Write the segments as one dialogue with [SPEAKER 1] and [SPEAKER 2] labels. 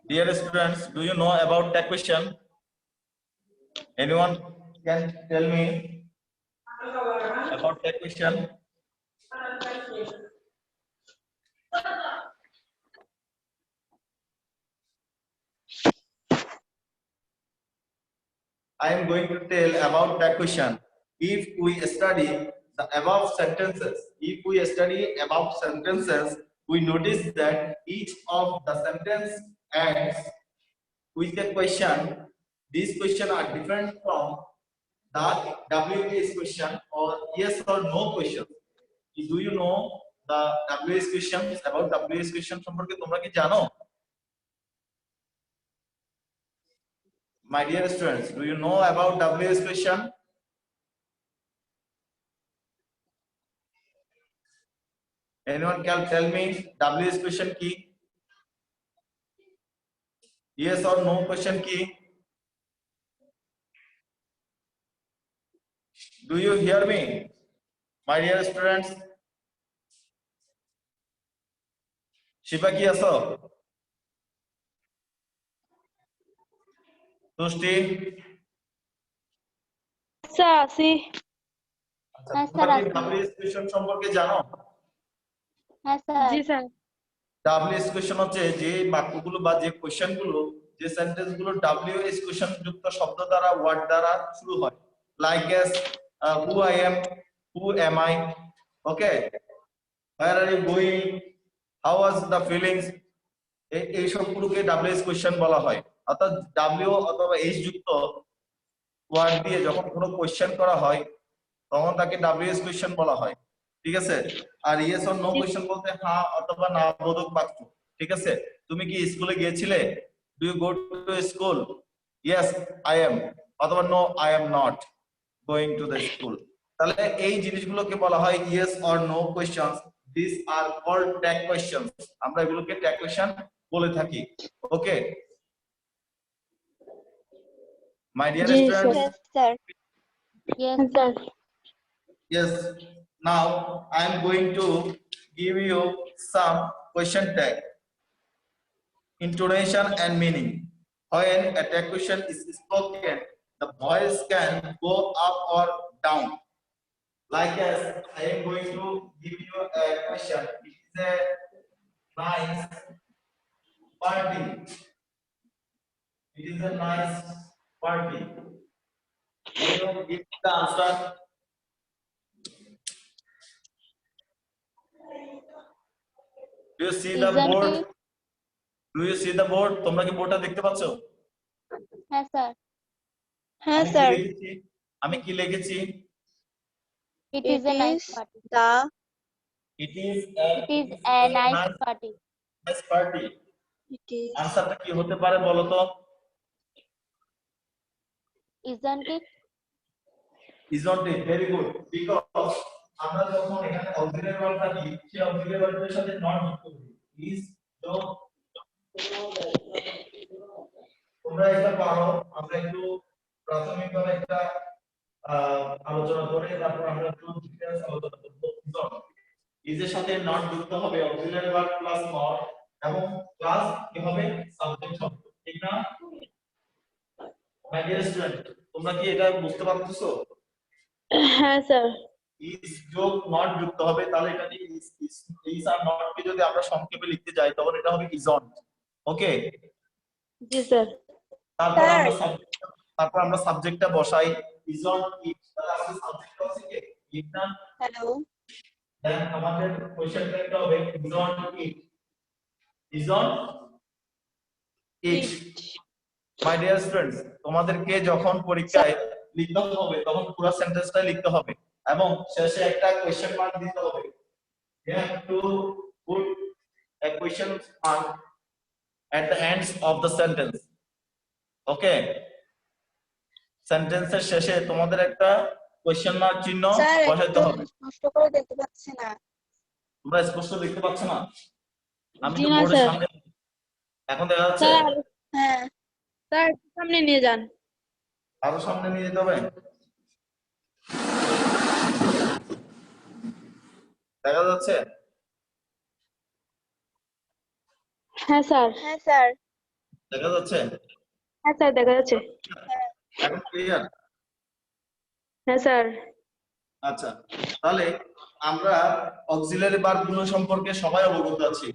[SPEAKER 1] Dear students, do you know about tag question? Anyone can tell me about tag question? I am going to tell about tag question. If we study the above sentences, we notice that each of the sentence ends with a question. These questions are different from the WH question or yes or no question. Do you know the WH questions? About WH question সম্পর্কে তোমরা কি জানো? My dear students, do you know about WH question? Anyone can tell me WH question কি? Yes or no question কি? Do you hear me, my dear students? Shiba কি আছো? তুষ্টি?
[SPEAKER 2] Sir আছি।
[SPEAKER 1] হ্যাঁ স্যার, WH question সম্পর্কে জানো?
[SPEAKER 2] হ্যাঁ স্যার। জি sir.
[SPEAKER 1] WH question হচ্ছে যে বাক্যগুলো বা যে কোশ্চেনগুলো, যে সেন্টেন্সগুলো WH question যুক্ত শব্দ দ্বারা, ওয়ার্ড দ্বারা শুরু হয়, like as who I am, who am I, okay, where are you going, how was the feelings, এই সবগুলোকে WH question বলা হয়। অর্থাৎ W অথবা H যুক্ত ওয়ার্ড দিয়ে যখন কোনো কোশ্চেন করা হয় তখন তাকে WH question বলা হয়, ঠিক আছে। আর ইয়েস অর নো কোশ্চেন বলতে হ্যাঁ অথবা না বোধক বাক্য, ঠিক আছে। তুমি কি স্কুলে গিয়েছিলে? Do you go to school? Yes I am, অথবা no I am not going to the school. তাহলে এই জিনিসগুলোকে বলা হয় yes or no questions. This are called tag questions. আমরা এগুলোকে ট্যাগ কোশ্চেন বলে থাকি, ওকে my dear students?
[SPEAKER 2] Yes sir. Yes sir.
[SPEAKER 1] Yes, now I am going to give you some question tag. Intonation and meaning. When a tag question is spoken, the voice can go up or down. Like as I am going to give you a question. It is a nice party. It is a nice party. Can you give the answer? Do you see the
[SPEAKER 2] Isn't
[SPEAKER 1] board?
[SPEAKER 2] it?
[SPEAKER 1] Do you see the board? তোমরা কি বোর্ডটা দেখতে পাচ্ছো?
[SPEAKER 2] হ্যাঁ sir. হ্যাঁ sir.
[SPEAKER 1] আমি কি লিখেছি?
[SPEAKER 2] It is a nice party.
[SPEAKER 1] It is
[SPEAKER 2] a nice party.
[SPEAKER 1] Nice party.
[SPEAKER 2] It is.
[SPEAKER 1] আনসারটা কি হতে পারে বলো তো?
[SPEAKER 2] Isn't it?
[SPEAKER 1] Isn't it? Very good. Because আমরা যখন এখানে অক্সিলারি ভার্বটা দিই, সেই অক্সিলারি ভার্বের সাথে নট যুক্ত করি। is তো তোমরা এটা পারো, আমরা একটু প্রাথমিকভাবে একটা আলোচনা করে তারপর আমরা একটু ডিটেইলস আলোচনা করব। is এর সাথে নট যুক্ত হবে অক্সিলারি ভার্ব প্লাস নট এবং প্লাস কি হবে সাবজেক্ট শব্দ, ঠিক না? মাই ডিয়ার স্টুডেন্ট, তোমরা কি এটা বুঝতে পারতেছো?
[SPEAKER 2] হ্যাঁ স্যার।
[SPEAKER 1] is যোগ নট যুক্ত হবে, তাহলে এটাকে is আর নট কে যদি আমরা সংক্ষেপে লিখতে যাই তখন এটা হবে isn't, ওকে।
[SPEAKER 2] G sir.
[SPEAKER 1] তারপর আমরা সাবজেক্টটা বসাই isn't it, তাহলে আমাদের সাবজেক্ট হচ্ছে কি it না?
[SPEAKER 2] হ্যালো।
[SPEAKER 1] দেন আমাদের কোশ্চেন ট্যাগটা হবে isn't it। My dear students, তোমাদেরকে যখন পরীক্ষায় লিখতে হবে তখন পুরো সেন্টেন্সটা লিখতে হবে এবং শেষে একটা কোশ্চেন মার্ক দিতে হবে। You have to put a question mark at the ends of the sentence. Okay? সেন্টেন্সের শেষে তোমাদের একটা কোশ্চেন মার্ক চিহ্ন বসাতে হবে।
[SPEAKER 2] স্পষ্ট করে দেখতে পাচ্ছি না।
[SPEAKER 1] তোমরা স্পষ্ট দেখতে পাচ্ছ না? আমি
[SPEAKER 2] জি
[SPEAKER 1] তো
[SPEAKER 2] না
[SPEAKER 1] বোর্ডের
[SPEAKER 2] স্যার।
[SPEAKER 1] সামনে, এখন দেখা যাচ্ছে?
[SPEAKER 2] স্যার হ্যাঁ স্যার, সামনে নিয়ে যান।
[SPEAKER 1] আরো সামনে নিয়ে যেতে হবে, দেখা যাচ্ছে?
[SPEAKER 2] হ্যাঁ স্যার। হ্যাঁ স্যার।
[SPEAKER 1] দেখা যাচ্ছে?
[SPEAKER 2] হ্যাঁ স্যার দেখা যাচ্ছে।
[SPEAKER 1] এখন ক্লিয়ার?
[SPEAKER 2] হ্যাঁ স্যার।
[SPEAKER 1] আচ্ছা, তাহলে আমরা অক্সিলারি ভার্ব গুলো সম্পর্কে সবাই অবগত আছি।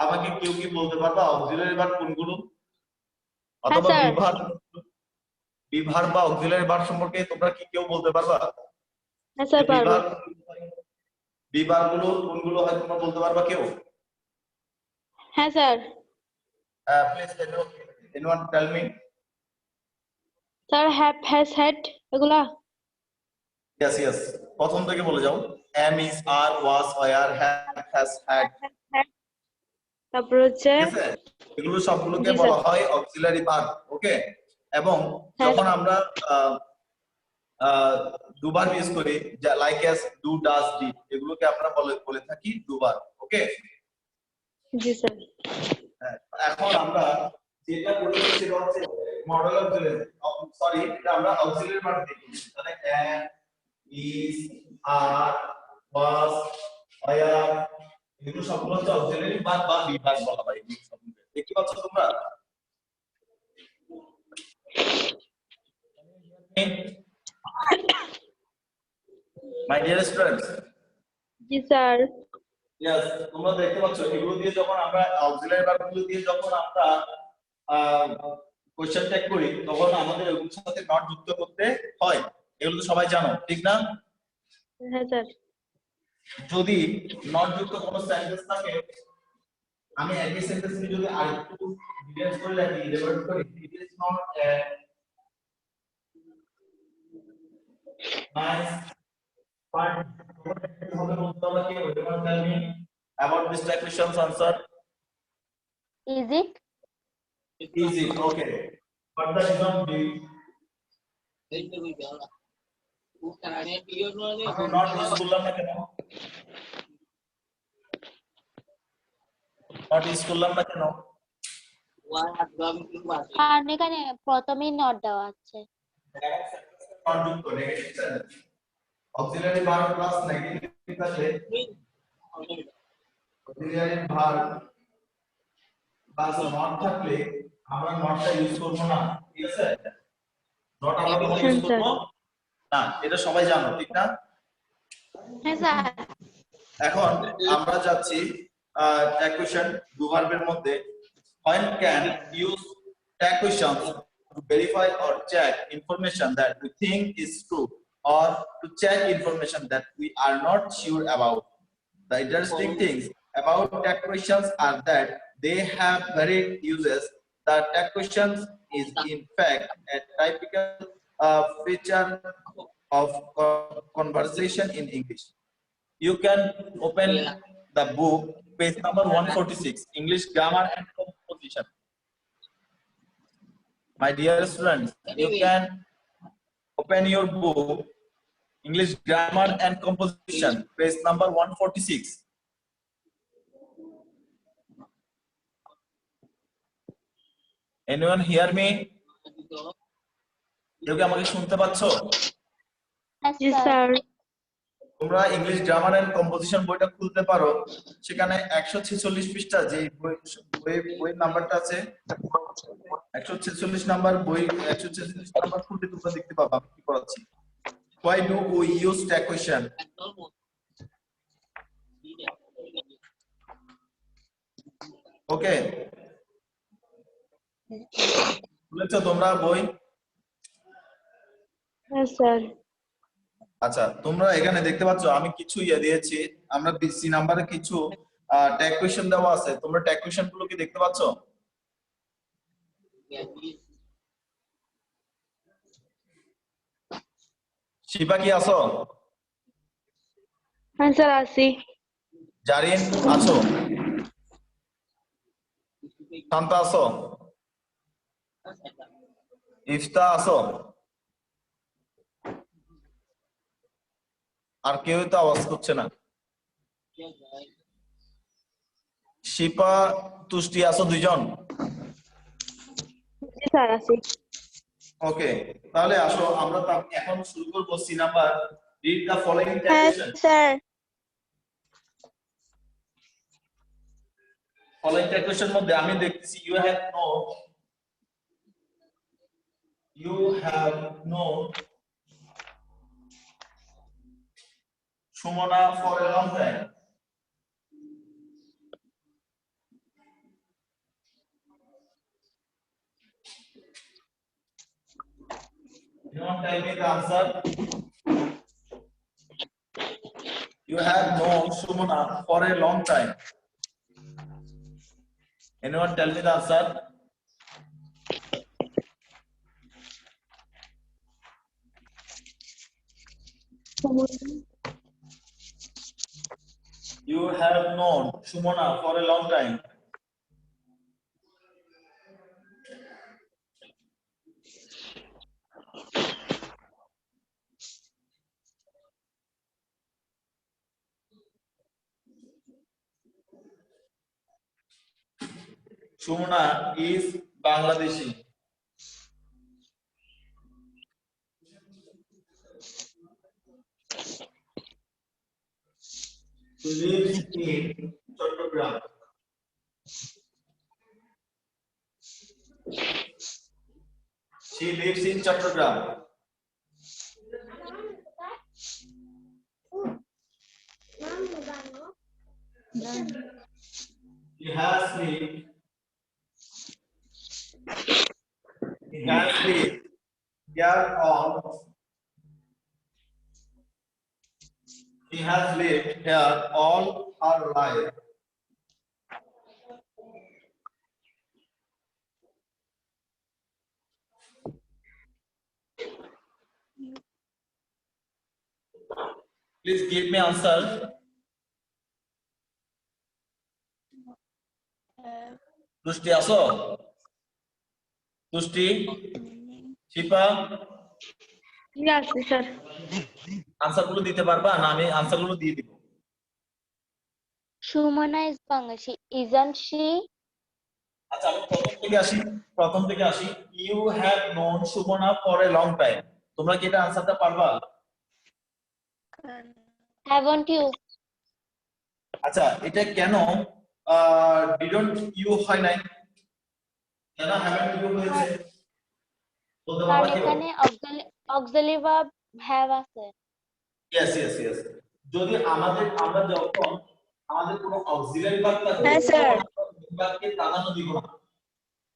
[SPEAKER 1] আমাকে কেউ কি বলতে পারবা অক্সিলারি ভার্ব কোনগুলো?
[SPEAKER 2] হ্যাঁ
[SPEAKER 1] অথবা
[SPEAKER 2] স্যার।
[SPEAKER 1] বিভার বা অক্সিলারি ভার্ব সম্পর্কে তোমরা কি কেউ বলতে পারবা?
[SPEAKER 2] হ্যাঁ
[SPEAKER 1] যে
[SPEAKER 2] স্যার পারবো।
[SPEAKER 1] বিভার গুলো কোনগুলো হয় তোমরা বলতে পারবা কেউ?
[SPEAKER 2] হ্যাঁ sir.
[SPEAKER 1] Please anyone tell me?
[SPEAKER 2] Sir have, has, had এগুলা।
[SPEAKER 1] Yes, yes. প্রথম থেকে বলে যাও। am, is, are, was, were, have, has, had।
[SPEAKER 2] তারপর হচ্ছে
[SPEAKER 1] ঠিক আছে? এগুলো সবগুলোকে
[SPEAKER 2] জি
[SPEAKER 1] বলা
[SPEAKER 2] স্যার।
[SPEAKER 1] হয় অক্সিলারি ভার্ব। ওকে? এবং
[SPEAKER 2] হ্যাঁ
[SPEAKER 1] যখন আমরা দুবার ইউজ করি, like as, do, does, did, এগুলোকে আমরা বলে থাকি দুবার। ওকে?
[SPEAKER 2] জি স্যার।
[SPEAKER 1] এখন আমরা যেটা বলেছি সেটা হচ্ছে মডেল অক্সিলারি, সরি, এটা আমরা অক্সিলারি ভার্ব দিয়ে করছি। তাহলে am, is, are, was, were, এগুলো সবগুলো হচ্ছে অক্সিলারি ভার্ব বা বিভাগ বলা হয় এগুলো সবগুলো। দেখতে পাচ্ছ তোমরা? My dear students,
[SPEAKER 2] G sir.
[SPEAKER 1] Yes, তোমরা দেখতে পাচ্ছ এগুলো দিয়ে যখন আমরা অক্সিলারি ভার্ব গুলো দিয়ে যখন আমরা কোশ্চেন ট্যাগ করি তখন আমাদের এগুলোর সাথে নট যুক্ত করতে হয়। এগুলো তো সবাই জানো, ঠিক না?
[SPEAKER 2] হ্যাঁ স্যার।
[SPEAKER 1] যদি নট যুক্ত কোনো সেন্টেন্স থাকে, আমি একই সেন্টেন্সকে যদি আরেকটু ডিটেইলস করে রাখি, ইলাবোরেট করি, it is not a nice part, হবে বলতে হবে কি tell me about this type questions answer.
[SPEAKER 2] Is it?
[SPEAKER 1] Easy, okay, but that is not big. আমি নট ইউজ করলাম না কেন? নট ইউজ করলাম না কেন?
[SPEAKER 3] কারণ এখানে প্রথমেই নট দেওয়া আছে।
[SPEAKER 1] নট যুক্ত negative sentence, auxiliary verb plus negative আছে, অক্সিলারি ভার্ব প্লাস নট থাকলে আমরা নটটা ইউজ করব না। ঠিক আছে? নট আমরা কখনো ইউজ করব না, এটা সবাই জানো, ঠিক না?
[SPEAKER 3] হ্যাঁ স্যার।
[SPEAKER 1] এখন আমরা যাচ্ছি ট্যাগ কোশ্চেন ডু ভার্বের মধ্যে। when can use tag questions to verify or check information that we think is true or to check information that we are not sure about. The interesting things about tag questions are that they have varied uses. The tag questions is in fact a typical feature of conversation in English. You can open the book, page number 146, English grammar and composition. My dear students, you can open your book, English grammar and composition, page number 146. Anyone hear me? কেউ কি আমাকে শুনতে পাচ্ছ?
[SPEAKER 2] জি sir.
[SPEAKER 1] তোমরা English grammar and composition বইটা খুলতে পারো, সেখানে 146 পৃষ্ঠা যে বই নাম্বারটা আছে 146 নাম্বার বই, 146 নাম্বার খুলতে তোমরা দেখতে পাবা আমি কি করাচ্ছি। Why do we use tag question? ওকে, খুলেছো তোমরা বই?
[SPEAKER 2] হ্যাঁ স্যার।
[SPEAKER 1] আচ্ছা, তোমরা এখানে দেখতে পাচ্ছ আমি কিছু দিয়েছি, আমরা বিসি নাম্বারে কিছু ট্যাগ কোশ্চেন দেওয়া আছে। তোমরা ট্যাগ কোশ্চেন গুলো কি দেখতে পাচ্ছ? শিবা কি আছো?
[SPEAKER 2] হ্যাঁ স্যার আছি।
[SPEAKER 1] জারিন আছো? শান্তা আছো? ইফতা আছো? আর কেউ তো আওয়াজ করছে না। শিপা, তুষ্টি আছো দুইজন?
[SPEAKER 2] জি স্যার আছি।
[SPEAKER 1] ওকে, তাহলে আসো আমরা এখন শুরু করব C number. Read the following tag
[SPEAKER 2] হ্যাঁ
[SPEAKER 1] question.
[SPEAKER 2] Sir.
[SPEAKER 1] Following tag question মধ্যে আমি দেখতেছি you have no you have known Sumana for a long time. Anyone tell me the answer? You have known Sumana for a long time. Anyone tell me the answer? You have known Sumana for a long time. Sumana is Bangladeshi. She lives in Chattogram. She lives in Chattogram. He has lived here all. He has lived here all her life. Please give me answer. Tushti aso? Tushti? Shipa?
[SPEAKER 2] Yes, sir.
[SPEAKER 1] Answer গুলো দিতে পারবা না আমি answer গুলো দিয়ে দিব?
[SPEAKER 3] Shumana is Bangladeshi. Isn't she?
[SPEAKER 1] আচ্ছা আমি প্রথম থেকে আসি you have known Sumona for a long time তোমরা কি এটা আনসারটা পারবা?
[SPEAKER 3] Haven't you?
[SPEAKER 1] আচ্ছা এটা কেন ডিডন্ট ইউ হয় নাই কেন হ্যাভেন্ট ইউ হয়েছে বলতে
[SPEAKER 3] কারণ
[SPEAKER 1] পারবা কি?
[SPEAKER 3] এখানে auxiliary verb have আছে।
[SPEAKER 1] ইয়েস যদি আমরা যখন আমাদের কোনো অক্সিলারি ভার্ব থাকে
[SPEAKER 2] হ্যাঁ, স্যার।
[SPEAKER 1] তখন আমরা ভার্বকে প্রাধান্য দিব না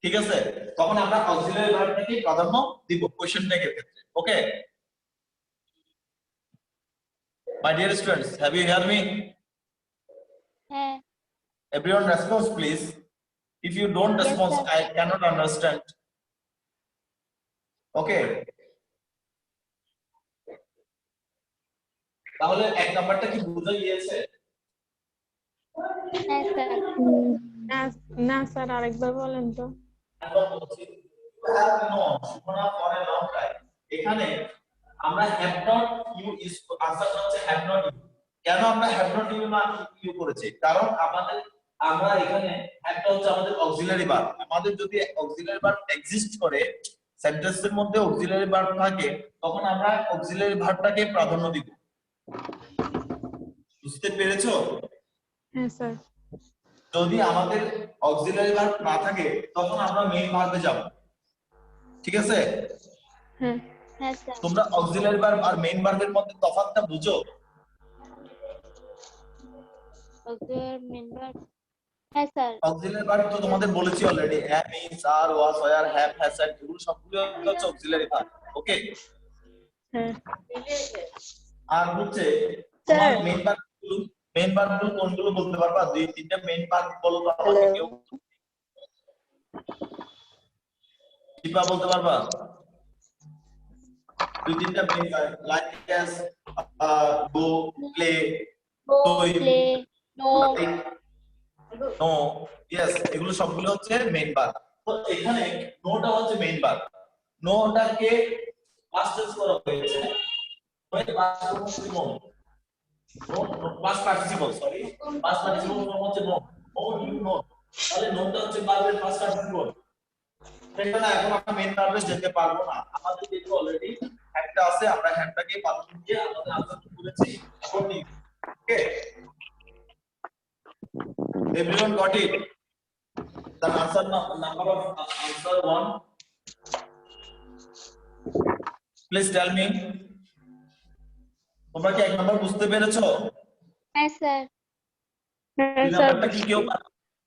[SPEAKER 1] ঠিক আছে তখন আমরা অক্সিলারি ভার্বটাকে প্রাধান্য দিব কোশ্চেন ট্যাগের ক্ষেত্রে ওকে my dear students have you heard me
[SPEAKER 3] হ্যাঁ।
[SPEAKER 1] everyone response please if you don't
[SPEAKER 3] Yes,
[SPEAKER 1] response
[SPEAKER 3] sir.
[SPEAKER 1] I cannot understand okay তাহলে এক নাম্বারটা কি বুঝা গিয়েছে?
[SPEAKER 3] হ্যাঁ স্যার।
[SPEAKER 2] না স্যার আরেকবার বলেন তো।
[SPEAKER 1] এখানে আমরা have not you is আনসারটা হচ্ছে have not you কেন আমরা have not you না you করেছি কারণ আমরা এখানে একটা হচ্ছে আমাদের অক্সিলারি ভার্ব আমাদের যদি অক্সিলারি ভার্ব এক্সিস্ট করে সেন্টেন্সের মধ্যে অক্সিলারি ভার্ব থাকে তখন আমরা অক্সিলারি ভার্বটাকে প্রাধান্য দিব বুঝতে পেরেছো?
[SPEAKER 2] হ্যাঁ স্যার।
[SPEAKER 1] যদি আমাদের অক্সিলারি ভার্ব না থাকে তখন আমরা মেইন ভার্বে যাব ঠিক আছে?
[SPEAKER 2] হ্যাঁ
[SPEAKER 3] হ্যাঁ স্যার।
[SPEAKER 1] তোমরা অক্সিলারি ভার্ব আর মেইন ভার্বের মধ্যে তফাৎটা বুঝো?
[SPEAKER 3] auxiliary main verb হ্যাঁ স্যার।
[SPEAKER 1] অক্সিলারি ভার্ব তো তোমাদের বলেছি already am is are was were have has had এগুলো সবগুলো হচ্ছে অক্সিলারি ভার্ব ওকে
[SPEAKER 2] হ্যাঁ
[SPEAKER 1] আর হচ্ছে
[SPEAKER 2] স্যার।
[SPEAKER 1] তোমার মেইন ভার্বগুলো কোনগুলো বলতে পারবা দুই তিনটা মেইন ভার্ব বলো তো আমাকে কেউ শিপা বলতে পারবা দুই তিনটা main verb like as go play
[SPEAKER 3] go
[SPEAKER 1] Toy.
[SPEAKER 3] play no
[SPEAKER 1] no yes এগুলো সবগুলো হচ্ছে মেইন ভার্ব তো এখানে নোটা হচ্ছে মেইন ভার্ব নোটাকে পাস্ট টেন্স করা হয়েছে মানে past participle sorry past participle form হচ্ছে নো ও ইউ নো তাহলে নোটা হচ্ছে ভার্বের পাস্ট পার্টিসিপল সেখানে এখন আমরা মেইন ভার্বে যেতে পারবো না আমাদের যেহেতু অলরেডি একটা আছে আমরা হ্যান্ডটাকে পালন দিয়ে আমাদের আনসার করেছি কোনটি okay everyone got it the answer number of answer 1 please tell me, তোমরা কি এক নাম্বার বুঝতে পেরেছো?
[SPEAKER 3] হ্যাঁ স্যার।
[SPEAKER 1] দুই নাম্বারটা কি কেউ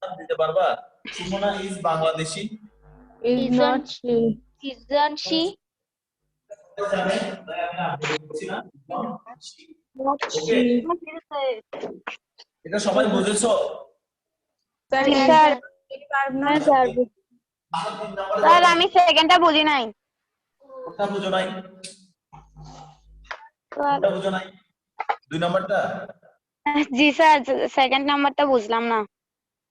[SPEAKER 1] দিতে পারবা? Sumana is Bangladeshi.
[SPEAKER 2] Is not she.
[SPEAKER 3] Isn't she?
[SPEAKER 1] জানেন তাই আমি আপডেট করছি না।
[SPEAKER 2] Not
[SPEAKER 1] okay,
[SPEAKER 2] she.
[SPEAKER 1] এটা সবাই বুঝেছো?
[SPEAKER 2] Sir,
[SPEAKER 3] জি,
[SPEAKER 2] answer
[SPEAKER 3] স্যার।
[SPEAKER 2] বলতে পারবো না।
[SPEAKER 3] স্যার।
[SPEAKER 1] আর তিন নাম্বারে
[SPEAKER 4] স্যার আমি সেকেন্ডটা বুঝি নাই।
[SPEAKER 1] ওটা বুঝো নাই? ওটা বুঝো নাই? দুই নাম্বারটা?
[SPEAKER 4] জি স্যার, সেকেন্ড নাম্বারটা বুঝলাম না।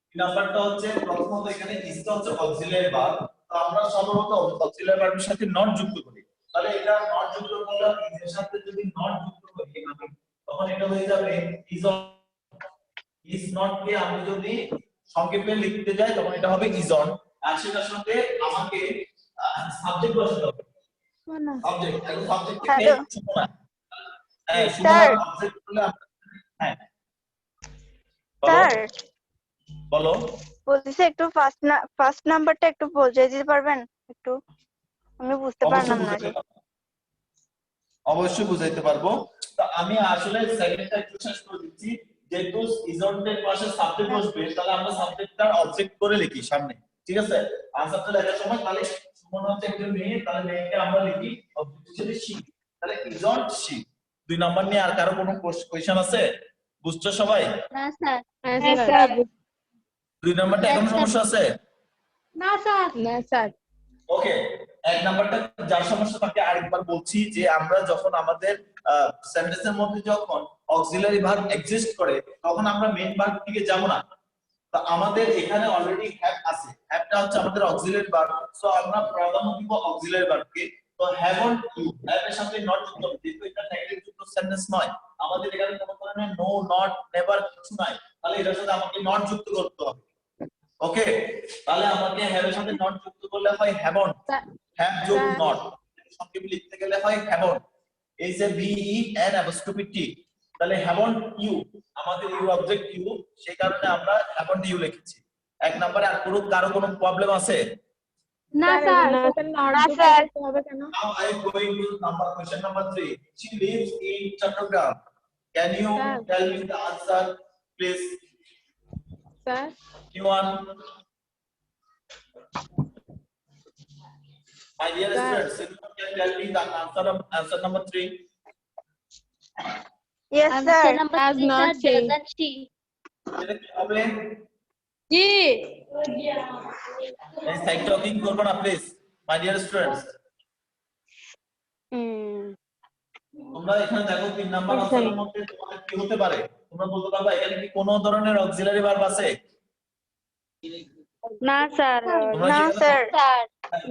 [SPEAKER 1] দুই নাম্বারটা হচ্ছে প্রথমত এখানে ইজটা হচ্ছে অক্সিলারি ভার্ব, তো আমরা সাধারণত অক্সিলারি ভার্বের সাথে নট যুক্ত করি। তাহলে এটা নট যুক্ত করলে ইজের সাথে যদি নট যুক্ত করি এখানে, তখন এটা হয়ে যাবে ইজ। ইজ নট কে আমি যদি সংক্ষেপে লিখতে যাই তখন এটা হবে ইজ অন, আর সেটার সাথে আমাকে সাবজেক্ট বসাতে হবে। সাবজেক্ট এখন সাবজেক্ট থেকে
[SPEAKER 4] হ্যালো।
[SPEAKER 1] সুমনা, হ্যাঁ সুমনা
[SPEAKER 4] স্যার।
[SPEAKER 1] সাবজেক্ট করলে হ্যাঁ বলো
[SPEAKER 4] স্যার
[SPEAKER 1] বলো।
[SPEAKER 4] বলতেছি একটু ফার্স্ট নাম্বারটা একটু বুঝিয়ে দিতে পারবেন একটু? আমি বুঝতে পারলাম না যে।
[SPEAKER 1] অবশ্যই বুঝাইতে পারবো। তো আমি আসলে সেকেন্ডটা একটু শেষ করে দিচ্ছি। যেহেতু ইজন্টের পাশে সাবজেক্ট বসবে, তাহলে আমরা সাবজেক্টটার অবজেক্ট করে লিখি সামনে, ঠিক আছে? আনসারটা লেখার সময় তাহলে সুমন হচ্ছে একজন মেয়ে, তাহলে মেয়েকে আমরা লিখি অবজেক্ট হিসেবে শি, তাহলে ইজন্ট শি। দুই নাম্বার নিয়ে আর কারো কোনো কোশ্চেন আছে? বুঝছো সবাই?
[SPEAKER 3] না স্যার।
[SPEAKER 2] হ্যাঁ
[SPEAKER 4] হ্যাঁ
[SPEAKER 2] স্যার।
[SPEAKER 4] স্যার।
[SPEAKER 1] দুই নাম্বারটা এখন সমস্যা আছে?
[SPEAKER 3] না স্যার।
[SPEAKER 2] না স্যার।
[SPEAKER 1] ওকে, এক নাম্বারটা যার সমস্যা তাকে আরেকবার বলছি যে আমরা যখন আমাদের সেন্টেন্সের মধ্যে যখন অক্সিলারি ভার্ব এক্সিস্ট করে তখন আমরা মেইন ভার্ব দিকে যাব না। তো আমাদের এখানে অলরেডি হ্যাভ আছে, হ্যাভটা হচ্ছে আমাদের অক্সিলারি ভার্ব, সো আমরা প্রাধান্য দিব অক্সিলারি ভার্বকে। তো হ্যাভন্ট ইউ, হ্যাভ এর সাথে নট যুক্ত হবে, যেহেতু এটা নেগেটিভ যুক্ত সেন্টেন্স নয়, আমাদের এখানে কোনো ধরনের নো নট নেভার কিছু নাই, তাহলে এটার সাথে আমাকে নট যুক্ত করতে হবে। ওকে, তাহলে আমাকে হ্যাভ এর সাথে নট যুক্ত করলে হয় হ্যাভন্ট, হ্যাভ যোগ নট, সংক্ষেপে লিখতে গেলে হয় haven't, H A V E N apostrophe টি। তাহলে হ্যাভন্ট ইউ, আমাদের ইউ অবজেক্ট ইউ, সেই কারণে আমরা হ্যাভন্ট ইউ লিখেছি। এক নম্বরে আর কারো কোনো প্রবলেম আছে?
[SPEAKER 3] না স্যার।
[SPEAKER 2] না স্যার, not
[SPEAKER 4] না,
[SPEAKER 2] যুক্ত
[SPEAKER 4] স্যার।
[SPEAKER 2] করতে হবে কেন?
[SPEAKER 1] Now I am going to question number 3. She lives in Chattogram. Can you
[SPEAKER 2] Sir.
[SPEAKER 1] tell me the answer, please?
[SPEAKER 2] Sir,
[SPEAKER 1] Anyone? My dear
[SPEAKER 2] Sir.
[SPEAKER 1] students, anyone can tell me the answer number 3?
[SPEAKER 4] Yes
[SPEAKER 3] Answer
[SPEAKER 4] sir.
[SPEAKER 3] number
[SPEAKER 2] Does
[SPEAKER 3] 3
[SPEAKER 2] not
[SPEAKER 3] sir,
[SPEAKER 2] she.
[SPEAKER 3] doesn't she?
[SPEAKER 1] এটা কি হবে?
[SPEAKER 2] জি।
[SPEAKER 1] এই side talking করবে না please, my dear students. তোমরা এখানে দেখো 3 number আনসারের মধ্যে তোমাদের কি হতে পারে? তোমরা বলতে পারবা এখানে কি কোনো ধরনের অক্সিলারি ভার্ব আছে?
[SPEAKER 4] না স্যার।
[SPEAKER 1] তোমরা
[SPEAKER 4] না
[SPEAKER 1] কি এখানে-
[SPEAKER 4] স্যার।
[SPEAKER 3] স্যার।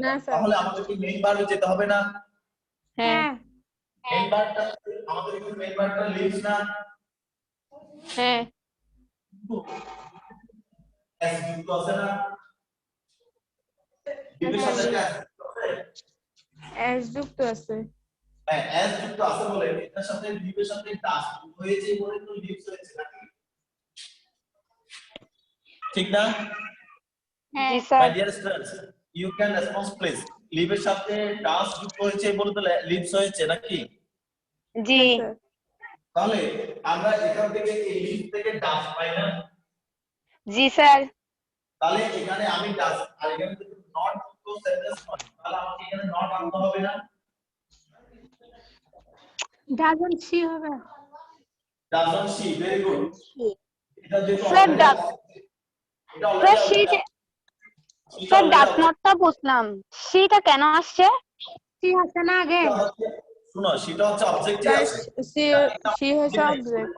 [SPEAKER 2] না স্যার।
[SPEAKER 1] তাহলে আমাদের কি মেইন ভার্বে যেতে হবে না?
[SPEAKER 2] হ্যাঁ
[SPEAKER 1] মেইন ভার্বটা আমাদের কি মেইন ভার্বটা লিভস না?
[SPEAKER 2] হ্যাঁ
[SPEAKER 1] এস যুক্ত আছে না? লিভের সাথে একটা S যুক্ত আছে?
[SPEAKER 2] এস যুক্ত আছে।
[SPEAKER 1] হ্যাঁ, এস যুক্ত আছে বলে এটার সাথে লিভের সাথে ডাস যুক্ত হয়েছে বলে তো লিভস হয়েছে নাকি? ঠিক না?
[SPEAKER 3] হ্যাঁ
[SPEAKER 4] জি
[SPEAKER 1] my
[SPEAKER 4] sir.
[SPEAKER 1] Dear students, you can response please. লিভের সাথে ডাস যুক্ত হয়েছে বলে তো লিভস হয়েছে নাকি?
[SPEAKER 4] জি
[SPEAKER 2] হ্যাঁ, স্যার।
[SPEAKER 1] তাহলে আমরা এখান থেকে এই লিভ থেকে ডাস পাই না?
[SPEAKER 4] জি স্যার।
[SPEAKER 1] তাহলে এখানে আমি ডাস আর এখানে যদি নট যুক্ত সেন্টেন্স হয় তাহলে আমাকে এখানে নট আনতে হবে না?
[SPEAKER 2] doesn't she হবে?
[SPEAKER 1] Doesn't she, very good. এটা যেহেতু
[SPEAKER 4] স্যার
[SPEAKER 1] already
[SPEAKER 4] ডাস
[SPEAKER 1] আছে, এটা
[SPEAKER 4] স্যার
[SPEAKER 1] already
[SPEAKER 4] শীটা
[SPEAKER 1] আছে।
[SPEAKER 4] স্যার ডাস নটটা বুঝলাম, শীটা কেন আসছে?
[SPEAKER 3] কি আছে না আগে?
[SPEAKER 1] শুনো, সেটা হচ্ছে অবজেক্টই
[SPEAKER 2] স্যার,
[SPEAKER 1] আছে,
[SPEAKER 2] she হচ্ছে object।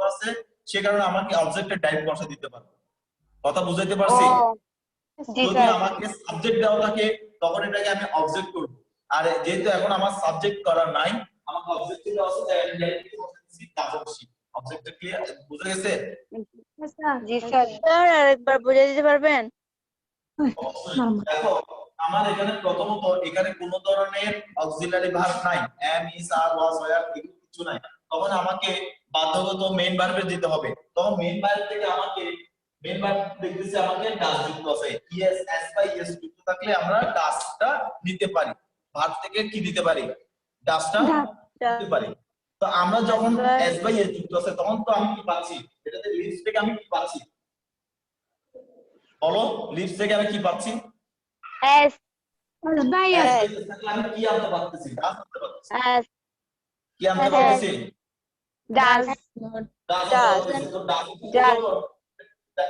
[SPEAKER 1] আছে, সে কারণে আমাকে অবজেক্টের টাইপ বসা দিতে পারবে। কথা বুঝাইতে
[SPEAKER 4] ও
[SPEAKER 1] পারছি?
[SPEAKER 4] জি
[SPEAKER 1] যদি
[SPEAKER 4] স্যার।
[SPEAKER 1] আমাকে সাবজেক্ট দেওয়া থাকে তখন এটাকে আমি অবজেক্ট করব, আর যেহেতু এখন আমার সাবজেক্ট করা নাই, আমাকে অবজেক্ট দেওয়া আছে, তাই আমি ডাইরেক্টলি বলতেছি ডাজন্ট শি। অবজেক্টটা ক্লিয়ার, বুঝে গেছে?
[SPEAKER 4] জি স্যার। স্যার আরেকবার বুঝিয়ে দিতে পারবেন?
[SPEAKER 1] দেখো, আমার এখানে প্রথমত এখানে কোন ধরনের অক্সিলারি ভার্ব নাই, am is are was were এগুলো কিছু নাই, তখন আমাকে বাধ্যগত মেইন ভার্বে যেতে হবে। তখন মেইন ভার্ব থেকে আমাকে মেইন ভার্ব দেখতেছি আমাকে ডাস যুক্ত আছে, ইএস এস বাই ইএস যুক্ত থাকলে আমরা ডাসটা নিতে পারি। ভার্ব থেকে কি দিতে পারি, ডাসটা দিতে পারি। তো আমরা যখন
[SPEAKER 4] But-
[SPEAKER 1] এস বাই এস যুক্ত আছে তখন তো আমি কি পাচ্ছি, এটাতে লিভস থেকে আমি কি পাচ্ছি, বলো লিভস থেকে আমি কি পাচ্ছি,
[SPEAKER 4] S
[SPEAKER 2] S by
[SPEAKER 1] S
[SPEAKER 2] S.
[SPEAKER 1] By S থেকে আমি কি আনতে পারতেছি, ডাস আনতে পারতেছি,
[SPEAKER 4] S
[SPEAKER 1] কি আনতে
[SPEAKER 4] Yes.
[SPEAKER 1] পারতেছি,
[SPEAKER 4] does
[SPEAKER 2] Not.
[SPEAKER 1] ডাস আনতে
[SPEAKER 4] Does.
[SPEAKER 1] পারতেছি। তো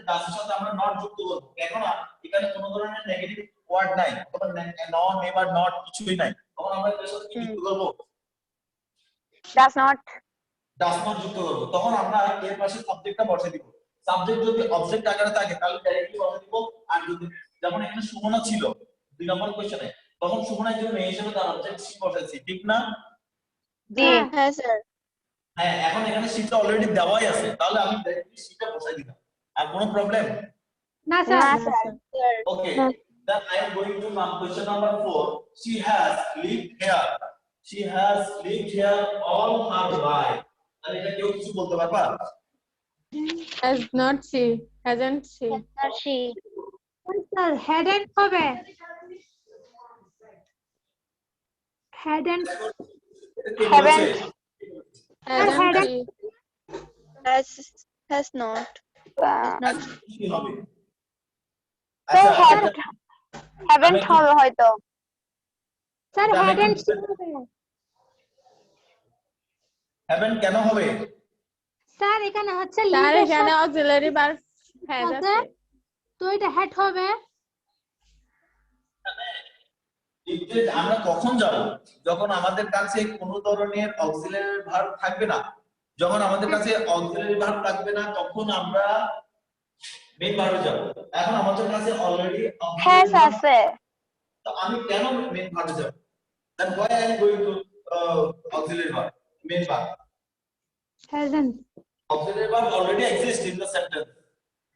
[SPEAKER 1] ডাসের সাথে আমরা নট যুক্ত করব, কেন না এখানে কোনো ধরনের নেগেটিভ ওয়ার্ড নাই, তখন নট নেভার নট কিছুই নাই, তখন আমরা এর সাথে কি যুক্ত করব,
[SPEAKER 4] does not
[SPEAKER 1] ডাস নট যুক্ত করব। তখন আমরা এর পাশে সাবজেক্টটা বসিয়ে দিব। সাবজেক্ট যদি অবজেক্ট আকারে থাকে তাহলে ডাইরেক্টলি বসিয়ে দিব। আর যদি যেমন এখানে সুমনা ছিল 2 নম্বর কোশ্চেনে, তখন সুমনা একজন মেয়ে হিসেবে তার অবজেক্ট সি বসাইছি, ঠিক না?
[SPEAKER 4] D হ্যাঁ স্যার
[SPEAKER 1] হ্যাঁ, এখন এখানে সিটা অলরেডি দেওয়াই আছে, তাহলে আমি ডাইরেক্টলি সিটা বসাই দিলাম। আর কোনো প্রবলেম?
[SPEAKER 2] না
[SPEAKER 4] না
[SPEAKER 2] sir.
[SPEAKER 4] Sir
[SPEAKER 1] Okay, then I am going to question number 4. She has lived here. She has lived here all her life. তাহলে এটা কেউ কিছু বলতে পারবা?
[SPEAKER 2] Has not she. Hasn't she.
[SPEAKER 4] Sir she
[SPEAKER 5] sir hadn't হবে hadn't
[SPEAKER 1] এটা কে
[SPEAKER 4] Haven't.
[SPEAKER 1] বলছে?
[SPEAKER 2] Hasn't she.
[SPEAKER 4] has not
[SPEAKER 1] কি হবে?
[SPEAKER 4] স্যার
[SPEAKER 1] আচ্ছা,
[SPEAKER 4] haven't হবে হয়তো
[SPEAKER 5] স্যার
[SPEAKER 1] এটা আমি
[SPEAKER 5] hadn't
[SPEAKER 1] একটু-
[SPEAKER 5] হবে
[SPEAKER 1] haven't কেন হবে?
[SPEAKER 5] স্যার এখানে হচ্ছে
[SPEAKER 2] তার
[SPEAKER 5] live এর
[SPEAKER 2] এখানে
[SPEAKER 5] সাথে
[SPEAKER 2] auxiliary verb has
[SPEAKER 5] আছে।
[SPEAKER 2] আছে।
[SPEAKER 5] তো এটা had হবে
[SPEAKER 1] If আমরা কখন যাব? যখন আমাদের কাছে কোনো ধরনের অক্সিলারি ভার্ব থাকবে না। যখন আমাদের কাছে অক্সিলারি ভার্ব থাকবে না তখন আমরা মেইন ভার্বে যাব। এখন আমাদের কাছে অলরেডি
[SPEAKER 4] has আছে
[SPEAKER 1] তো আমি কেন মেইন ভার্বে যাব? Then why I am going to auxiliary verb, main verb?
[SPEAKER 5] hasn't
[SPEAKER 1] Auxiliary verb already exists in the sentence.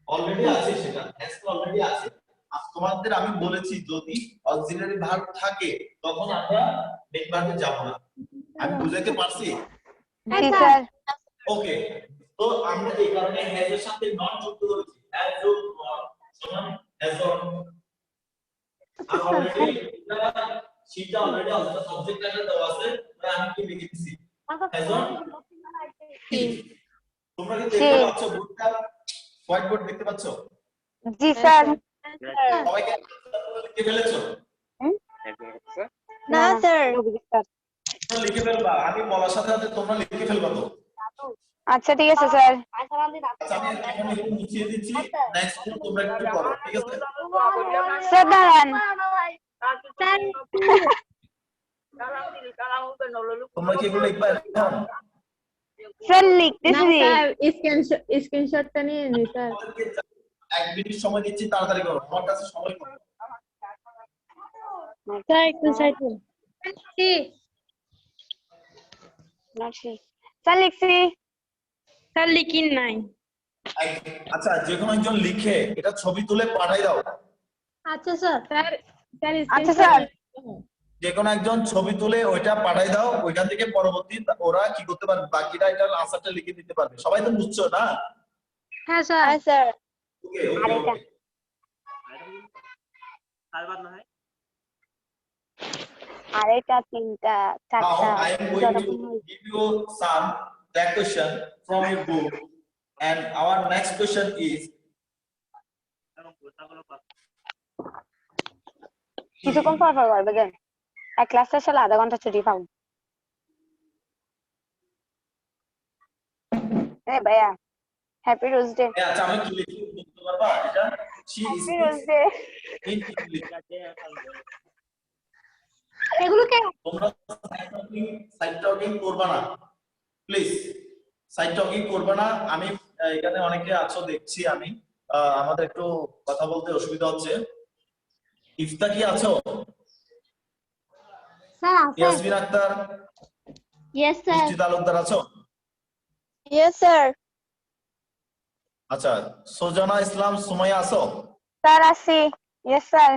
[SPEAKER 1] Already আছে সেটা, has তো already আছে। আর তোমাদের আমি বলেছি যদি auxiliary verb থাকে তখন আমরা মেইন ভার্বে যাব না। আমি বুঝাইতে পারছি?
[SPEAKER 4] জি স্যার
[SPEAKER 1] ওকে, তো আমরা এই কারণে has এর সাথে not যুক্ত করেছি। has যোগ not সমান has on। আর অলরেডি সেটা অলরেডি সাবজেক্ট আকারে দেওয়া আছে, তাই আমি কি লিখে দিছি has on। তোমরা কি দেখতে পাচ্ছ বোর্ডটা, হোয়াইট বোর্ড দেখতে পাচ্ছ?
[SPEAKER 4] জি স্যার
[SPEAKER 1] সবাইকে লিখে ফেলেছো?
[SPEAKER 4] না স্যার
[SPEAKER 1] তোমরা লিখে ফেলবা, আমি বলার সাথে সাথে তোমরা লিখে ফেলবা তো।
[SPEAKER 4] আচ্ছা ঠিক আছে স্যার
[SPEAKER 1] আচ্ছা আমি এখন একটু মুছিয়ে দিচ্ছি, নেক্সট তোমরা একটু করো, ঠিক আছে?
[SPEAKER 4] স্যার দাঁড়ান
[SPEAKER 1] তোমরা কি এগুলো লিখবা এখন?
[SPEAKER 4] স্যার
[SPEAKER 2] না
[SPEAKER 4] লিখতেছি
[SPEAKER 2] স্যার স্ক্রিনশটটা নিয়ে নি স্যার।
[SPEAKER 1] তোমাদেরকে 1 মিনিট সময় দিচ্ছি, তাড়াতাড়ি করো, আমার কাছে সময় কম।
[SPEAKER 3] স্যার একটু সাইড করুন।
[SPEAKER 4] স্যার লিখছি
[SPEAKER 3] স্যার লিখিন নাই।
[SPEAKER 1] আচ্ছা যে কোনো একজন লিখে এটা ছবি তুলে পাঠাই দাও।
[SPEAKER 5] আচ্ছা স্যার
[SPEAKER 2] স্যার স্যার
[SPEAKER 4] আচ্ছা, স্যার।
[SPEAKER 1] যে কোনো একজন ছবি তুলে ওইটা পাঠাই দাও, ওইখান থেকে পরবর্তী ওরা কি করতে পারবে, বাকিটা এটার আনসারটা লিখে দিতে পারবে। সবাই তো বুঝছো না?
[SPEAKER 5] হ্যাঁ স্যার
[SPEAKER 4] হ্যাঁ স্যার
[SPEAKER 1] ওকে
[SPEAKER 4] আর
[SPEAKER 1] ওকে
[SPEAKER 4] এটা?
[SPEAKER 1] ওকে।
[SPEAKER 4] আর এটা তিনটা
[SPEAKER 1] Now
[SPEAKER 4] চারটা
[SPEAKER 1] I am going to give you some that question from a book, and our next question is
[SPEAKER 4] কিছুক্ষণ পর পর করবে দেন এক ক্লাস শেষ হলে আধা ঘন্টা ছুটি পাবো ভাইয়া হ্যাপি রোজ ডে
[SPEAKER 1] আচ্ছা আমি কি লিখি বলতে পারবা এটা? She is
[SPEAKER 4] happy rose day
[SPEAKER 1] in English.
[SPEAKER 5] এগুলোকে
[SPEAKER 1] তোমরা সাইড টকিং করবা না প্লিজ, সাইড টকিং করবা না। আমি এখানে অনেকে আছো দেখছি আমি, আমাদের একটু কথা বলতে অসুবিধা হচ্ছে। ইফতা কি আছো?
[SPEAKER 5] স্যার আছে
[SPEAKER 1] ইয়াসমিন আক্তার,
[SPEAKER 3] ইয়েস স্যার।
[SPEAKER 1] মিষ্টি তালুকদার আছো?
[SPEAKER 4] ইয়েস স্যার
[SPEAKER 1] আচ্ছা সোজানা ইসলাম সুমাইয়া আছো?
[SPEAKER 4] স্যার আসি yes sir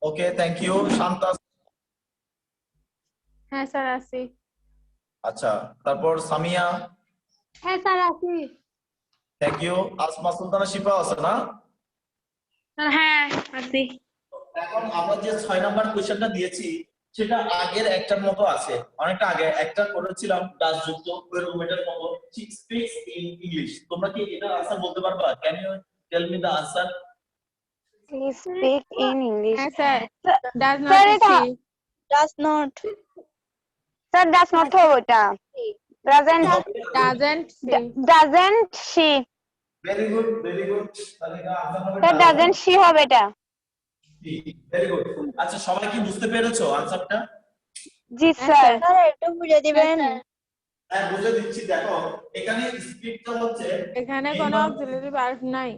[SPEAKER 1] okay thank you. Shanta?
[SPEAKER 2] হ্যাঁ স্যার আছি।
[SPEAKER 1] আচ্ছা তারপর সামিয়া?
[SPEAKER 5] হ্যাঁ স্যার আছি
[SPEAKER 1] থ্যাংক ইউ। আসমা সুলতানা শিফা আছে না?
[SPEAKER 3] হ্যাঁ আছি।
[SPEAKER 1] এখন আমরা যে 6 নাম্বার কোশ্চেনটা দিয়েছি সেটা আগের একটার মতো আছে, অনেকটা আগে একটা করেছিলাম ডাস যুক্ত ওইরকম এটার মতো স্পিক্স ইন ইংলিশ। তোমরা কি এটার আনসার বলতে পারবা? Can you tell me the answer?
[SPEAKER 4] He speak in English.
[SPEAKER 2] হ্যাঁ স্যার, ডাজ
[SPEAKER 4] স্যার
[SPEAKER 2] নট
[SPEAKER 4] এটা
[SPEAKER 2] she.
[SPEAKER 4] does not. Sir does not হবে ওটা। Doesn't
[SPEAKER 2] doesn't she.
[SPEAKER 4] doesn't she.
[SPEAKER 1] Very good, very good. তাহলে এটা আনসার হবে
[SPEAKER 4] sir doesn't she হবে এটা।
[SPEAKER 1] Very good. আচ্ছা, সবাই কি বুঝতে পেরেছো আনসারটা?
[SPEAKER 4] জি স্যার। স্যার একটু বুঝিয়ে দিবেন।
[SPEAKER 1] হ্যাঁ, বুঝে দিচ্ছি। দেখো এখানে স্পিকটা হচ্ছে,
[SPEAKER 2] এখানে কোনো অক্সিলারি ভার্ব নাই।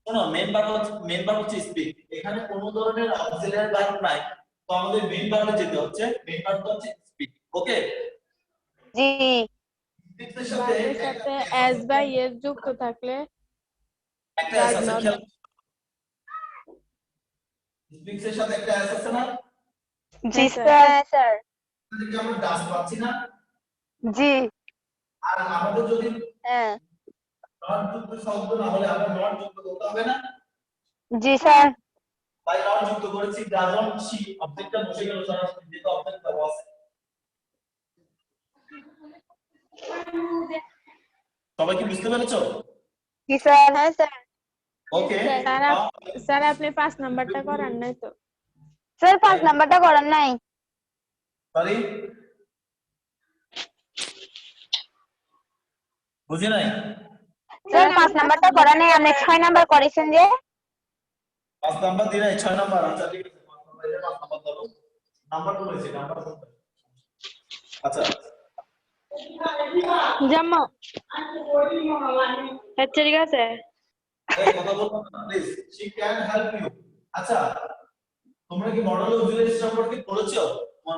[SPEAKER 1] শোনো, মেন ভার্ব হচ্ছে স্পিক। এখানে কোনো ধরনের অক্সিলারি ভার্ব নাই, তো আমাদের মেন ভার্বে যেতে হচ্ছে। মেন ভার্ব হচ্ছে স্পিক। ওকে,
[SPEAKER 4] জি।
[SPEAKER 1] স্পিকের সাথে
[SPEAKER 2] ভার্বের সাথে এস বা ইয়েস যুক্ত থাকলে
[SPEAKER 1] একটা
[SPEAKER 2] does
[SPEAKER 1] এস আছে,
[SPEAKER 2] not।
[SPEAKER 1] খেয়াল। স্পিকের সাথে একটা এস আছে না?
[SPEAKER 4] জি
[SPEAKER 2] স্যার।
[SPEAKER 4] স্যার। স্যার
[SPEAKER 1] এখানে কি আমরা ডাস পাচ্ছি না?
[SPEAKER 4] জি।
[SPEAKER 1] আর আমাদের যদি
[SPEAKER 4] হ্যাঁ
[SPEAKER 1] নট যুক্ত শব্দ না হলে আমরা নট যুক্ত করতে হবে না?
[SPEAKER 4] জি স্যার।
[SPEAKER 1] তাই নট যুক্ত করেছি। ডাজন্ট শি, অবজেক্টটা বসে গেল সরাসরি, যেহেতু অবজেক্ট দেওয়া আছে। সবাই কি বুঝতে পেরেছো?
[SPEAKER 4] জি স্যার। হ্যাঁ স্যার।
[SPEAKER 1] ওকে,
[SPEAKER 2] স্যার আপনি 5 নাম্বারটা করান নাই তো?
[SPEAKER 4] স্যার 5 নাম্বারটা করেন নাই।
[SPEAKER 1] সরি, বুঝি নাই।
[SPEAKER 4] স্যার 5 নাম্বারটা করেন নাই, আপনি 6 নাম্বার করেছেন যে।
[SPEAKER 1] 5 নাম্বার দিলে 6 নাম্বার। আচ্ছা ঠিক আছে, 5 নাম্বার এটা 5 নাম্বার ধরো। নাম্বার বলেছি, নাম্বার বলতে। আচ্ছা,
[SPEAKER 5] জাম্মা আচ্ছা ঠিক আছে।
[SPEAKER 1] এই কথা বলবো না please. She can help you. আচ্ছা, তোমরা কি মডেল অক্সিলারি সম্পর্কে পড়েছো?